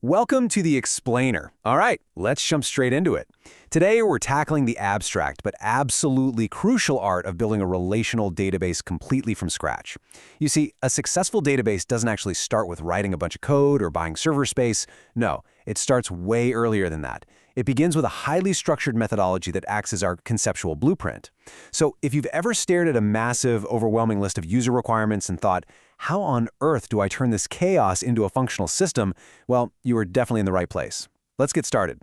Welcome to the Explainer. All right, let's jump straight into it. Today, we're tackling the abstract but absolutely crucial art of building a relational database completely from scratch. You see, a successful database doesn't actually start with writing a bunch of code or buying server space. No, it starts way earlier than that. It begins with a highly structured methodology that acts as our conceptual blueprint. So if you've ever stared at a massive, overwhelming list of user requirements and thought, how on earth do I turn this chaos into a functional system? Well, you are definitely in the right place. Let's get started.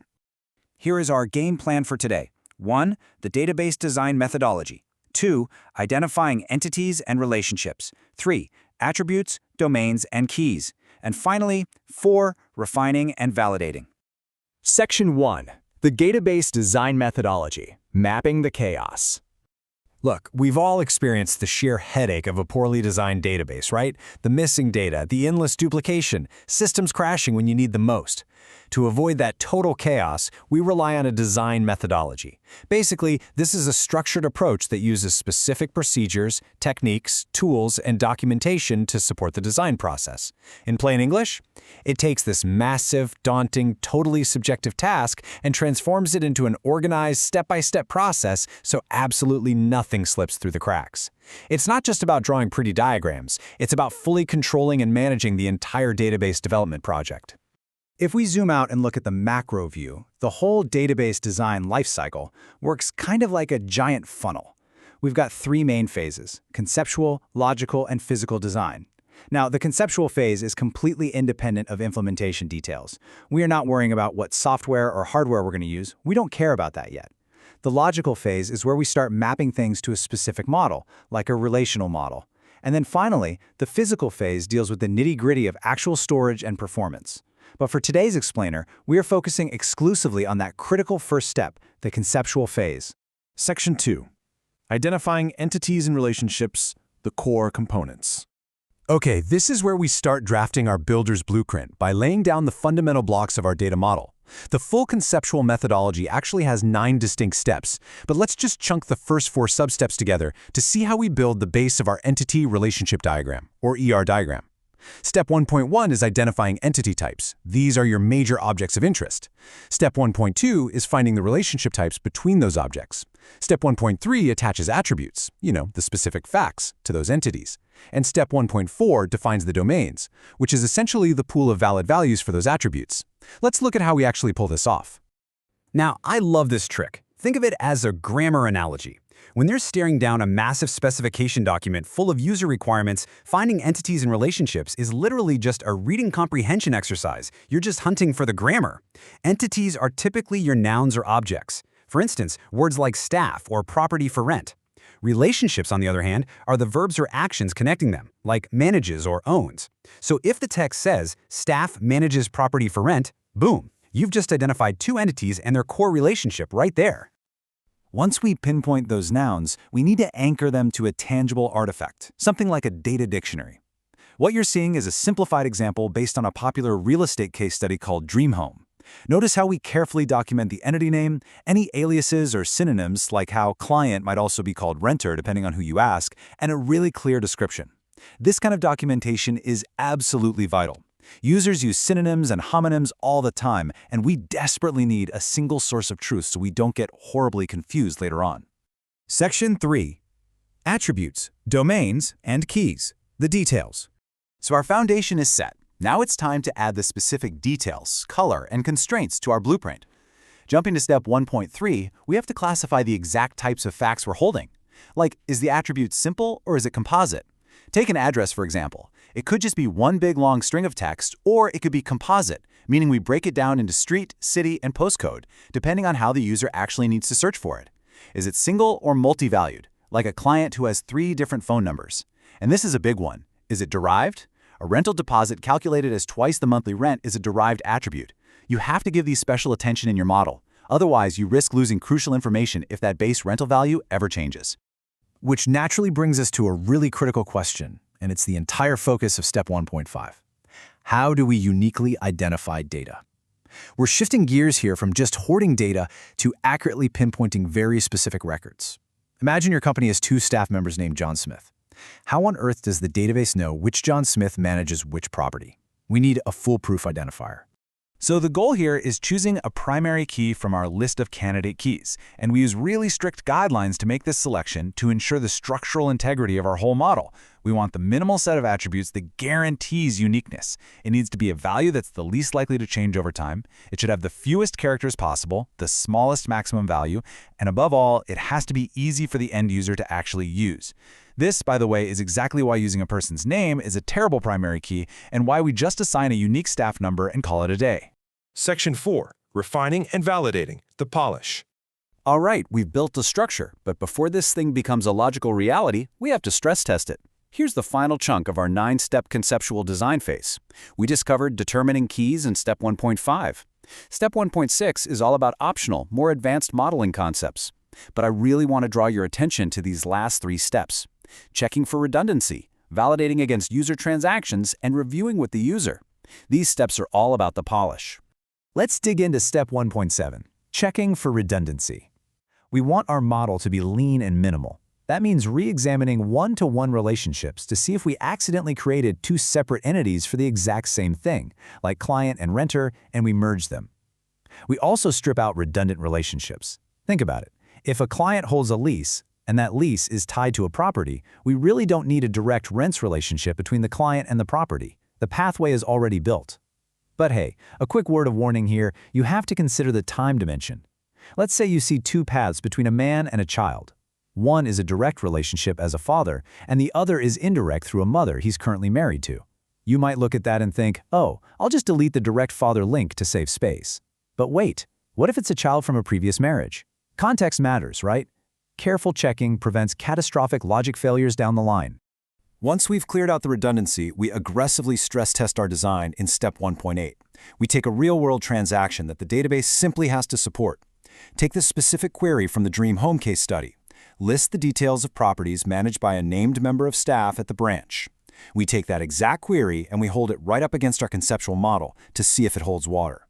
Here is our game plan for today. 1. The database design methodology. 2. Identifying entities and relationships. 3. Attributes, domains, and keys. And finally, 4. Refining and validating. Section 1. The database design methodology, mapping the chaos. Look, we've all experienced the sheer headache of a poorly designed database, right? The missing data, the endless duplication, systems crashing when you need them most. To avoid that total chaos, we rely on a design methodology. Basically, this is a structured approach that uses specific procedures, techniques, tools, and documentation to support the design process. In plain English, it takes this massive, daunting, totally subjective task and transforms it into an organized, step-by-step process so absolutely nothing slips through the cracks. It's not just about drawing pretty diagrams, it's about fully controlling and managing the entire database development project. If we zoom out and look at the macro view, the whole database design lifecycle works kind of like a giant funnel. We've got 3 main phases: conceptual, logical, and physical design. Now, the conceptual phase is completely independent of implementation details. We are not worrying about what software or hardware we're going to use. We don't care about that yet. The logical phase is where we start mapping things to a specific model, like a relational model. And then finally, the physical phase deals with the nitty-gritty of actual storage and performance. But for today's explainer, we are focusing exclusively on that critical first step, the conceptual phase. Section 2. Identifying entities and relationships, the core components. Okay, this is where we start drafting our builder's blueprint by laying down the fundamental blocks of our data model. The full conceptual methodology actually has 9 distinct steps, but let's just chunk the first 4 substeps together to see how we build the base of our entity relationship diagram, or ER diagram. Step 1.1 is identifying entity types. These are your major objects of interest. Step 1.2 is finding the relationship types between those objects. Step 1.3 attaches attributes, the specific facts, to those entities. And step 1.4 defines the domains, which is essentially the pool of valid values for those attributes. Let's look at how we actually pull this off. Now, I love this trick. Think of it as a grammar analogy. When they're staring down a massive specification document full of user requirements, finding entities and relationships is literally just a reading comprehension exercise. You're just hunting for the grammar. Entities are typically your nouns or objects. For instance, words like staff or property for rent. Relationships, on the other hand, are the verbs or actions connecting them, like manages or owns. So if the text says, staff manages property for rent, boom, you've just identified 2 entities and their core relationship right there. Once we pinpoint those nouns, we need to anchor them to a tangible artifact, something like a data dictionary. What you're seeing is a simplified example based on a popular real estate case study called Dream Home. Notice how we carefully document the entity name, any aliases or synonyms like how client might also be called renter depending on who you ask, and a really clear description. This kind of documentation is absolutely vital. Users use synonyms and homonyms all the time, and we desperately need a single source of truth so we don't get horribly confused later on. Section 3. Attributes, domains, and keys. The details. So our foundation is set. Now it's time to add the specific details, color, and constraints to our blueprint. Jumping to step 1.3, we have to classify the exact types of facts we're holding. Like, is the attribute simple or is it composite? Take an address, for example. It could just be one big long string of text, or it could be composite, meaning we break it down into street, city, and postcode, depending on how the user actually needs to search for it. Is it single or multi-valued, like a client who has 3 different phone numbers? And this is a big one. Is it derived? A rental deposit calculated as twice the monthly rent is a derived attribute. You have to give these special attention in your model. Otherwise, you risk losing crucial information if that base rental value ever changes. Which naturally brings us to a really critical question, and it's the entire focus of step 1.5. How do we uniquely identify data? We're shifting gears here from just hoarding data to accurately pinpointing very specific records. Imagine your company has 2 staff members named John Smith. How on earth does the database know which John Smith manages which property? We need a foolproof identifier. So the goal here is choosing a primary key from our list of candidate keys, and we use really strict guidelines to make this selection to ensure the structural integrity of our whole model. We want the minimal set of attributes that guarantees uniqueness. It needs to be a value that's the least likely to change over time. It should have the fewest characters possible, the smallest maximum value, and above all, it has to be easy for the end user to actually use. This, by the way, is exactly why using a person's name is a terrible primary key and why we just assign a unique staff number and call it a day. Section 4. Refining and validating, the polish. All right, we've built a structure, but before this thing becomes a logical reality, we have to stress test it. Here's the final chunk of our 9-step conceptual design phase. We discovered determining keys in step 1.5. Step 1.6 is all about optional, more advanced modeling concepts. But I really want to draw your attention to these last 3 steps. Checking for redundancy, validating against user transactions, and reviewing with the user. These steps are all about the polish. Let's dig into step 1.7, checking for redundancy. We want our model to be lean and minimal. That means re-examining one-to-one relationships to see if we accidentally created 2 separate entities for the exact same thing, like client and renter, and we merge them. We also strip out redundant relationships. Think about it. If a client holds a lease, and that lease is tied to a property, we really don't need a direct rents relationship between the client and the property. The pathway is already built. But hey, a quick word of warning here, you have to consider the time dimension. Let's say you see 2 paths between a man and a child. One is a direct relationship as a father, and the other is indirect through a mother he's currently married to. You might look at that and think, oh, I'll just delete the direct father link to save space. But wait, what if it's a child from a previous marriage? Context matters, right? Careful checking prevents catastrophic logic failures down the line. Once we've cleared out the redundancy, we aggressively stress test our design in step 1.8. We take a real-world transaction that the database simply has to support. Take this specific query from the Dream Home case study. List the details of properties managed by a named member of staff at the branch. We take that exact query and we hold it right up against our conceptual model to see if it holds water.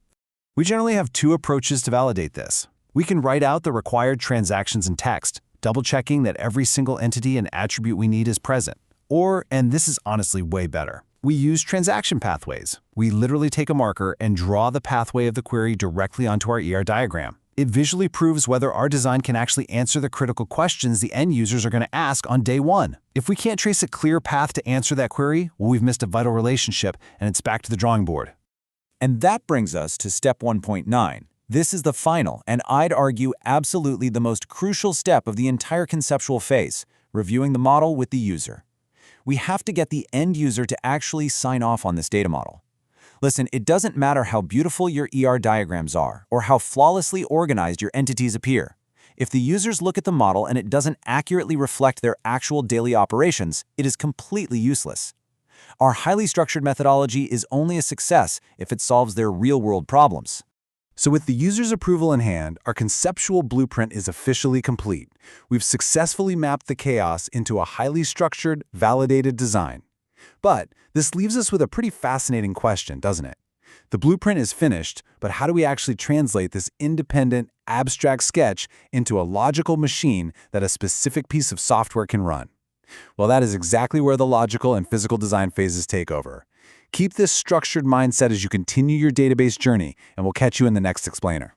We generally have 2 approaches to validate this. We can write out the required transactions in text, double-checking that every single entity and attribute we need is present. Or, and this is honestly way better, we use transaction pathways. We literally take a marker and draw the pathway of the query directly onto our ER diagram. It visually proves whether our design can actually answer the critical questions the end users are going to ask on day 1. If we can't trace a clear path to answer that query, well, we've missed a vital relationship and it's back to the drawing board. And that brings us to step 1.9. This is the final, and I'd argue absolutely the most crucial step of the entire conceptual phase, reviewing the model with the user. We have to get the end user to actually sign off on this data model. Listen, it doesn't matter how beautiful your ER diagrams are or how flawlessly organized your entities appear. If the users look at the model and it doesn't accurately reflect their actual daily operations, it is completely useless. Our highly structured methodology is only a success if it solves their real-world problems. So with the user's approval in hand, our conceptual blueprint is officially complete. We've successfully mapped the chaos into a highly structured, validated design. But this leaves us with a pretty fascinating question, doesn't it? The blueprint is finished, but how do we actually translate this independent, abstract sketch into a logical machine that a specific piece of software can run? Well, that is exactly where the logical and physical design phases take over. Keep this structured mindset as you continue your database journey, and we'll catch you in the next explainer.